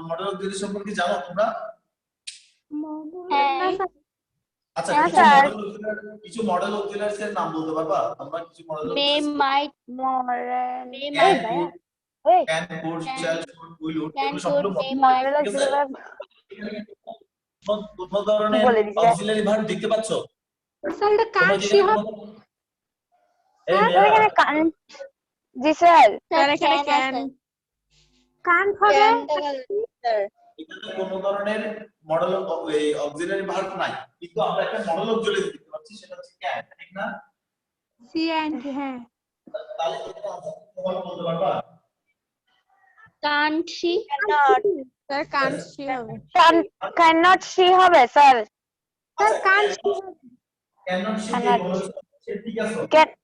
[SPEAKER 1] মডেল অক্সিলারি সম্পর্কে জানো তোমরা?
[SPEAKER 5] না স্যার।
[SPEAKER 1] আচ্ছা,
[SPEAKER 4] হ্যাঁ,
[SPEAKER 1] কিছু
[SPEAKER 4] স্যার।
[SPEAKER 1] মডেল অক্সিলারিস এর নাম বলতে পারবা? তোমরা কিছু modal
[SPEAKER 3] May, might,
[SPEAKER 4] modal
[SPEAKER 3] may,
[SPEAKER 1] can,
[SPEAKER 3] might,
[SPEAKER 4] এই
[SPEAKER 1] can, could, shall, should, will, would,
[SPEAKER 3] can,
[SPEAKER 1] এগুলো সবগুলো
[SPEAKER 3] could, may,
[SPEAKER 1] model।
[SPEAKER 3] might.
[SPEAKER 1] ঠিক আছে? কোন ধরনের
[SPEAKER 4] বলে দিছে।
[SPEAKER 1] অক্সিলারি ভার্ব দেখতে পাচ্ছ?
[SPEAKER 5] স্যার এটা
[SPEAKER 1] তোমরা
[SPEAKER 5] কান
[SPEAKER 1] কি
[SPEAKER 5] সি
[SPEAKER 1] এখানে
[SPEAKER 5] হবে।
[SPEAKER 1] এই
[SPEAKER 4] স্যার
[SPEAKER 1] মেয়েরা,
[SPEAKER 4] এখানে কান। জি স্যার।
[SPEAKER 2] স্যার এখানে
[SPEAKER 3] can
[SPEAKER 2] ক্যান।
[SPEAKER 3] আছে।
[SPEAKER 5] কান হবে।
[SPEAKER 4] স্যার
[SPEAKER 1] এখানে কোনো ধরনের মডেল অক্সিলারি ভার্ব নাই, কিন্তু আমরা একটা মডেল অক্সিলারি দেখতে পাচ্ছি, সেটা হচ্ছে ক্যান, ঠিক না?
[SPEAKER 5] সি এন্ড হ্যাঁ।
[SPEAKER 1] তাহলে এটা তোমরা বলতে পারবা?
[SPEAKER 3] Can't she?
[SPEAKER 4] cannot
[SPEAKER 2] sir can't see হবে।
[SPEAKER 4] cannot she হবে স্যার।
[SPEAKER 5] স্যার কান C
[SPEAKER 1] cannot C K
[SPEAKER 4] Cannot.
[SPEAKER 1] বলেছে, সে ঠিক আছে।
[SPEAKER 4] Can-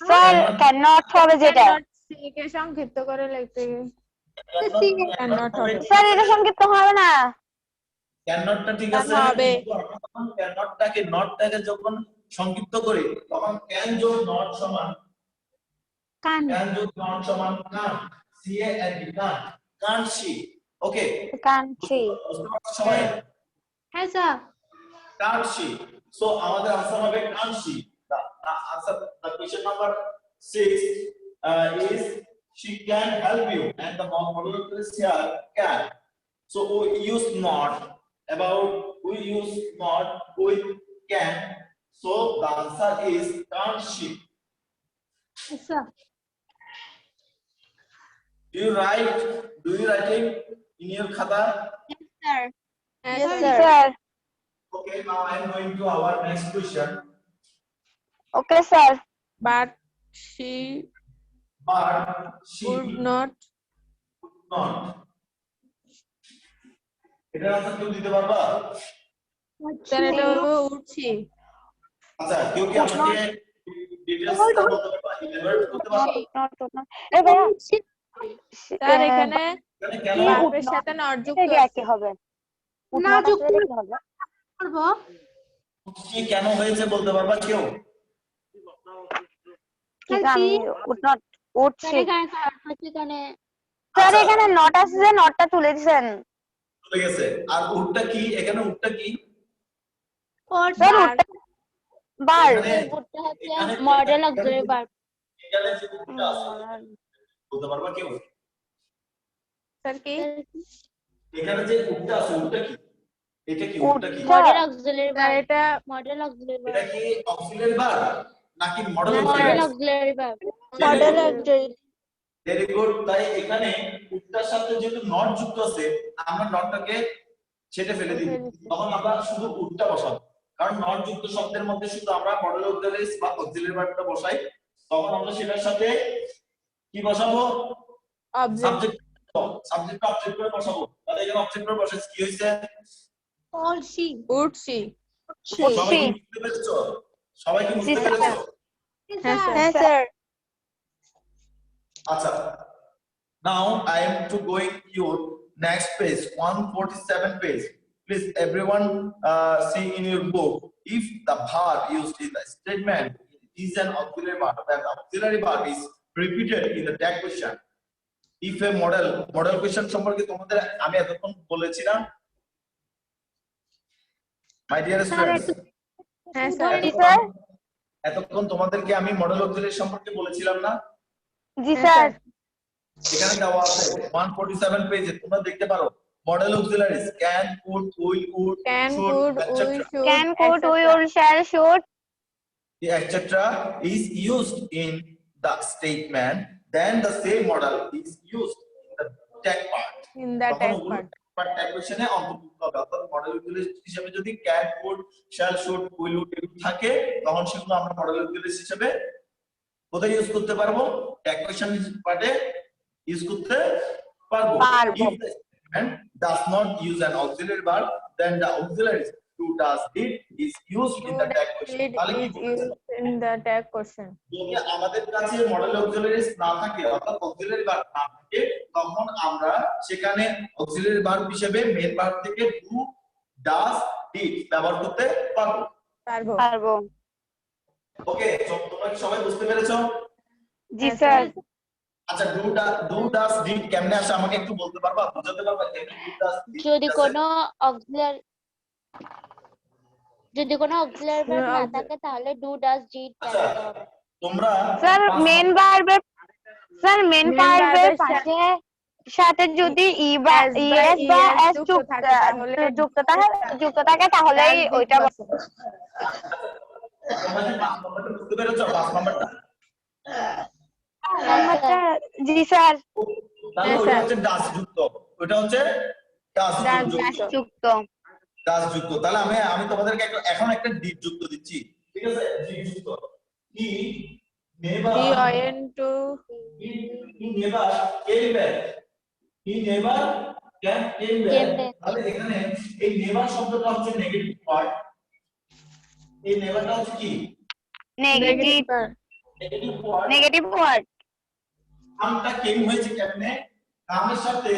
[SPEAKER 4] স্যার cannot হবে যেটা।
[SPEAKER 2] সি কে সংক্ষিপ্ত করে লিখতে গেলে
[SPEAKER 1] ক্যানট হবে।
[SPEAKER 4] স্যার এটা সংক্ষিপ্ত হবে না।
[SPEAKER 1] ক্যানটটা ঠিক আছে,
[SPEAKER 2] হবে।
[SPEAKER 1] কিন্তু আমরা যখন ক্যানটটাকে নটটাকে যখন সংক্ষিপ্ত করি, তখন ক্যান যোগ নট সমান,
[SPEAKER 5] কান।
[SPEAKER 1] ক্যান যোগ নট সমান can't, C A N T, can't, can't she. Okay,
[SPEAKER 4] Can't she?
[SPEAKER 1] বুঝতে পারছো সবাই?
[SPEAKER 5] হ্যাঁ স্যার।
[SPEAKER 1] Can't she? So আমাদের আনসার হবে can't she. The answer, the question number 6 is she can help you, and the model is here can. So we use not, about we use not with can. So the answer is can't she.
[SPEAKER 5] Sir
[SPEAKER 1] Do you write it in your khata?
[SPEAKER 3] Sir.
[SPEAKER 4] Yes sir.
[SPEAKER 1] Okay, now I am going to our next question.
[SPEAKER 4] Okay sir.
[SPEAKER 2] But she
[SPEAKER 1] But she
[SPEAKER 2] would not.
[SPEAKER 1] not. এটার আনসার কেউ দিতে পারবা?
[SPEAKER 2] Sir এটা হবে উঠছি।
[SPEAKER 1] আচ্ছা, কেউ কি আমাকে ডিটেইলসটা বলতে পারবা? ইলাবোরেট করতে পারবা?
[SPEAKER 4] Not. এই ভাইয়া
[SPEAKER 2] স্যার এখানে
[SPEAKER 1] এখানে কেন
[SPEAKER 2] ভার্বের সাথে নট যুক্ত
[SPEAKER 4] এটা
[SPEAKER 2] আছে।
[SPEAKER 4] কি হবে?
[SPEAKER 5] না
[SPEAKER 4] not
[SPEAKER 5] যুক্ত
[SPEAKER 4] আসলে কি হবে?
[SPEAKER 5] করব।
[SPEAKER 1] কি কেন হয়েছে বলতে পারবা কেউ?
[SPEAKER 4] ঠিক আমি would not উঠছি।
[SPEAKER 3] স্যার এখানে কারণ হচ্ছে এখানে
[SPEAKER 4] স্যার এখানে নট আছে যে নটটা তুলে দিবেন।
[SPEAKER 1] চলে গেছে। আর উডটা কি? এখানে উডটা কি?
[SPEAKER 5] ওর
[SPEAKER 4] স্যার উঠটা বার।
[SPEAKER 1] এখানে
[SPEAKER 3] উডটা হচ্ছে মডেল অক্সিলারি ভার্ব।
[SPEAKER 1] এখানে যে উডটা আছে বলতে পারবা কেউ?
[SPEAKER 2] স্যার কি?
[SPEAKER 1] এখানে যে উডটা আছে উডটা কি? এটা কি উডটা কি?
[SPEAKER 3] Modal auxiliary
[SPEAKER 2] sir
[SPEAKER 3] verb.
[SPEAKER 2] এটা
[SPEAKER 3] মডেল অক্সিলারি
[SPEAKER 1] এটা
[SPEAKER 3] ভার্ব।
[SPEAKER 1] কি অক্সিলারি ভার্ব নাকি model
[SPEAKER 3] modal
[SPEAKER 1] auxiliary?
[SPEAKER 3] Auxiliary verb.
[SPEAKER 4] Modal auxiliary
[SPEAKER 1] very good. তাই এখানে উডটার সাথে যেহেতু নট যুক্ত আছে, আমরা নটটাকে ছেটে ফেলে দিই, তখন আমরা শুধু উডটা বসাবো। কারণ নট যুক্ত শব্দের মধ্যে শুধু আমরা মডেল অক্সিলারিজ বা অক্সিলারি ভার্বটা বসাই, তখন আমরা সেটার সাথে কি বসাবো?
[SPEAKER 2] অবজেক্ট।
[SPEAKER 1] সাবজেক্ট অবজেক্ট করে বসাবো। তাহলে এখানে অবজেক্ট করে বসাচ্ছি, কি হইছে?
[SPEAKER 5] পড়ছি
[SPEAKER 2] উঠছি।
[SPEAKER 1] সবাই কি বুঝতে পেরেছো? সবাই কি বুঝতে পেরেছো?
[SPEAKER 2] হ্যাঁ স্যার।
[SPEAKER 4] হ্যাঁ স্যার।
[SPEAKER 1] আচ্ছা, now I am to going your next page, 147 page. Please everyone see in your book, if the verb used in the statement is an auxiliary verb, then the auxiliary verb is repeated in the tag question. If a model question সম্পর্কে তোমাদের আমি এতক্ষণ বলেছি না my dear students?
[SPEAKER 2] হ্যাঁ স্যার।
[SPEAKER 4] Sir.
[SPEAKER 1] এতক্ষণ তোমাদেরকে আমি মডেল অক্সিলারি সম্পর্কে বলেছিলাম না?
[SPEAKER 4] জি স্যার।
[SPEAKER 1] এখানে দেওয়া আছে 147 পেজে, তোমরা দেখতে পারো modal auxiliaries can, could, will, would,
[SPEAKER 2] Can,
[SPEAKER 1] should,
[SPEAKER 2] could,
[SPEAKER 1] etc.
[SPEAKER 2] will, should,
[SPEAKER 4] Can, could,
[SPEAKER 2] etc.
[SPEAKER 4] will, shall, should.
[SPEAKER 1] etc. is used in the statement, then the same model is used in the tag part.
[SPEAKER 2] In the
[SPEAKER 1] তখন
[SPEAKER 2] tag
[SPEAKER 1] ওগুলো
[SPEAKER 2] part.
[SPEAKER 1] tag কোশ্চেনে অন্তর্ভুক্ত হবে। অর্থাৎ model auxiliaries হিসেবে যদি can, could, shall, should, will, would থাকে, তখন সেগুলো আমরা মডেল অক্সিলারিজ হিসেবে কোথায় ইউজ করতে পারবো? ট্যাগ কোশ্চেন পার্টে ইউজ করতে পারবো। If the statement does not use an auxiliary verb, then the auxiliary to does did is used in the tag question.
[SPEAKER 2] It
[SPEAKER 1] তাহলে কি
[SPEAKER 2] is
[SPEAKER 1] বলছে?
[SPEAKER 2] used in the tag question.
[SPEAKER 1] যদি আমাদের কাছে model auxiliaries না থাকে, অর্থাৎ অক্সিলারি ভার্ব না থাকে, তখন আমরা সেখানে অক্সিলারি ভার্ব হিসেবে মেইন ভার্ব থেকে ডু, ডাজ, ডিড ব্যবহার করতে পারবো।
[SPEAKER 4] পারবো।
[SPEAKER 1] ওকে, তোমরা কি সবাই বুঝতে পেরেছো?
[SPEAKER 4] জি স্যার।
[SPEAKER 1] আচ্ছা, ডু ডাজ ডিড কেমনে আসে আমাকে একটু বলতে পারবা, বোঝাতে পারবা কেমনে ডু ডাজ ডিড?
[SPEAKER 3] যদি কোনো অক্সিলারি ভার্ব না থাকে তাহলে ডু ডাজ ডিড
[SPEAKER 1] আচ্ছা,
[SPEAKER 3] ব্যবহার হবে।
[SPEAKER 1] তোমরা
[SPEAKER 4] স্যার মেন ভার্বের
[SPEAKER 2] Main verb এর
[SPEAKER 4] পাশে সাথে যদি
[SPEAKER 2] as বা
[SPEAKER 4] ইএস বা
[SPEAKER 2] es
[SPEAKER 4] এস
[SPEAKER 2] যুক্ত থাকে তাহলে
[SPEAKER 4] যুক্ত থাকে তাহলেই
[SPEAKER 2] does
[SPEAKER 4] ওইটা
[SPEAKER 2] did বসে।
[SPEAKER 1] তোমরা কি 5 নম্বরটা বুঝতে পেরেছো? 5 নম্বরটা
[SPEAKER 4] জি স্যার।
[SPEAKER 1] তাহলে
[SPEAKER 2] হ্যাঁ,
[SPEAKER 1] ওটা
[SPEAKER 2] স্যার।
[SPEAKER 1] হচ্ছে ডাজ যুক্ত, ওটা হচ্ছে ডাজ
[SPEAKER 2] Does
[SPEAKER 1] যুক্ত,
[SPEAKER 4] যুক্ত।
[SPEAKER 1] ডাজ যুক্ত। তাহলে আমি তোমাদেরকে এখন একটা ডিড যুক্ত দিচ্ছি, ঠিক আছে? ডিড যুক্ত he never,
[SPEAKER 2] DON to
[SPEAKER 1] he never came back, he never came back. তাহলে এখানে এই নেভার শব্দটা হচ্ছে নেগেটিভ ওয়ার্ড। এই নেভারটা হচ্ছে কি?
[SPEAKER 4] Negative
[SPEAKER 1] word.
[SPEAKER 4] Negative word.
[SPEAKER 1] কামটা কেম হয়েছে কেমনে? কামের সাথে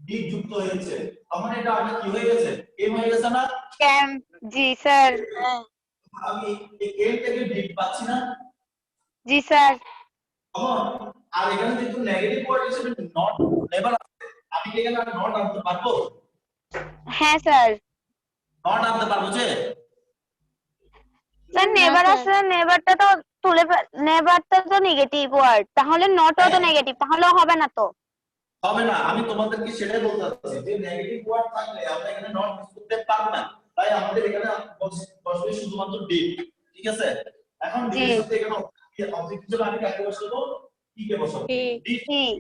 [SPEAKER 1] ডিড যুক্ত হয়েছে, তখন এটা আমরা কি হয়ে গেছে? কেম হয়ে গেছে না?
[SPEAKER 4] ক্যাম। জি স্যার।
[SPEAKER 1] আমি এই কেম থেকে ডিড পাচ্ছি না?
[SPEAKER 4] জি স্যার।
[SPEAKER 1] তখন আর এখানে যেহেতু নেগেটিভ ওয়ার্ড হিসেবে নট, নেভার আছে, আমি কি এখানে নট আনতে পারবো?
[SPEAKER 4] হ্যাঁ স্যার।
[SPEAKER 1] নট আনতে পারবো যে?
[SPEAKER 4] স্যার নেভার আছে, নেভারটা তো নেভারটা তো নেগেটিভ ওয়ার্ড, তাহলে নটও তো নেগেটিভ, তাহলে হবে না তো।
[SPEAKER 1] হবে না, আমি তোমাদেরকে সেটাই বলতে চাচ্ছি যে নেগেটিভ ওয়ার্ড থাকলে আমরা এখানে নট ইউজ করতে পারবো না। তাই আমাদের এখানে বসবে শুধুমাত্র ডিড, ঠিক আছে? এখন ডিড এর সাথে এখানে অবজেক্ট হিসেবে আমি কাকে বসাবো? কি কে বসাবো? ডিড।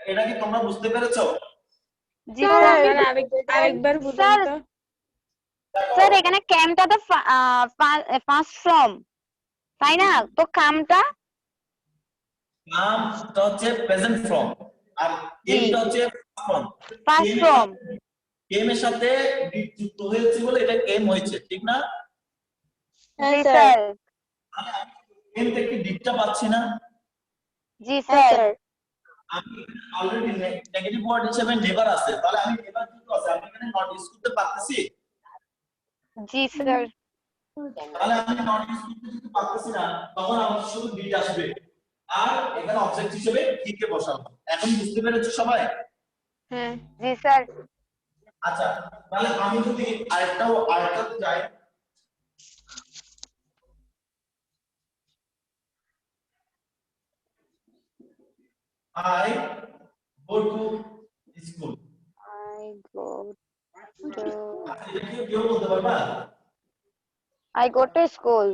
[SPEAKER 1] এটা কি তোমরা বুঝতে পেরেছো?
[SPEAKER 4] জি স্যার।
[SPEAKER 2] আরেকবার বুঝুন তো।
[SPEAKER 4] স্যার এখানে ক্যামটা তো ফার্স্ট ফর্ম, তাই না? তো কামটা
[SPEAKER 1] নামটা হচ্ছে প্রেজেন্ট ফর্ম আর কেমটা হচ্ছে ফর্ম।
[SPEAKER 4] First form.
[SPEAKER 1] কেম এর সাথে ডিড যুক্ত হয়েছে বলে এটা কেম হয়েছে, ঠিক না?
[SPEAKER 4] জি স্যার।
[SPEAKER 1] আমি কেম থেকে ডিডটা পাচ্ছি না।
[SPEAKER 4] জি স্যার।
[SPEAKER 1] আমি অলরেডি নেগেটিভ ওয়ার্ড হিসেবে নেভার আছে, তাহলে আমি নেভার যুক্ত আছে, আমি এখানে নট ইউজ করতে পারতেছি?
[SPEAKER 4] জি স্যার।
[SPEAKER 1] তাহলে আমি নট ইউজ করতে পারতেছি না, তখন আমার শুধু ডিড আসবে আর এখানে অবজেক্ট হিসেবে কি কে বসাবো। এখন বুঝতে পেরেছো সবাই?
[SPEAKER 2] হ্যাঁ।
[SPEAKER 4] জি স্যার।
[SPEAKER 1] আচ্ছা, তাহলে আমি যদি আরেকটাতে যাই, I go to school.
[SPEAKER 4] I go to
[SPEAKER 1] আচ্ছা, এটা কি কেউ বলতে পারবা?
[SPEAKER 4] school.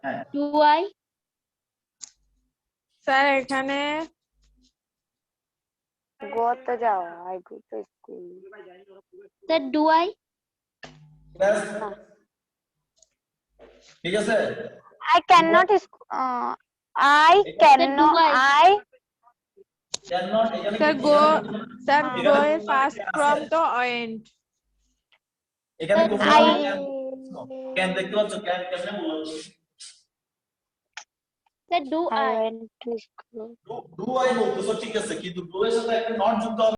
[SPEAKER 1] হ্যাঁ,
[SPEAKER 3] ডু আই
[SPEAKER 2] স্যার এখানে
[SPEAKER 4] go to যাওয়া I go to school
[SPEAKER 3] Sir, do I?
[SPEAKER 1] Yes. ঠিক আছে
[SPEAKER 4] I cannot I cannot I
[SPEAKER 1] cannot এখানে
[SPEAKER 2] Sir,
[SPEAKER 1] কি-
[SPEAKER 2] go.
[SPEAKER 1] এখানে-
[SPEAKER 2] Sir,
[SPEAKER 1] এখানে
[SPEAKER 2] go
[SPEAKER 1] কোনো
[SPEAKER 2] fast
[SPEAKER 1] can
[SPEAKER 2] from
[SPEAKER 1] আছে?
[SPEAKER 2] the end.
[SPEAKER 1] এখানে
[SPEAKER 3] Sir,
[SPEAKER 1] কোনো
[SPEAKER 4] I
[SPEAKER 1] can দেখতে পাচ্ছ can কেমনে বলবো
[SPEAKER 3] Sir, do
[SPEAKER 4] I
[SPEAKER 3] I?
[SPEAKER 4] went to school
[SPEAKER 1] do I বলতেছো ঠিক আছে কিন্তু ডু এর সাথে একটা নট যুক্ত হবে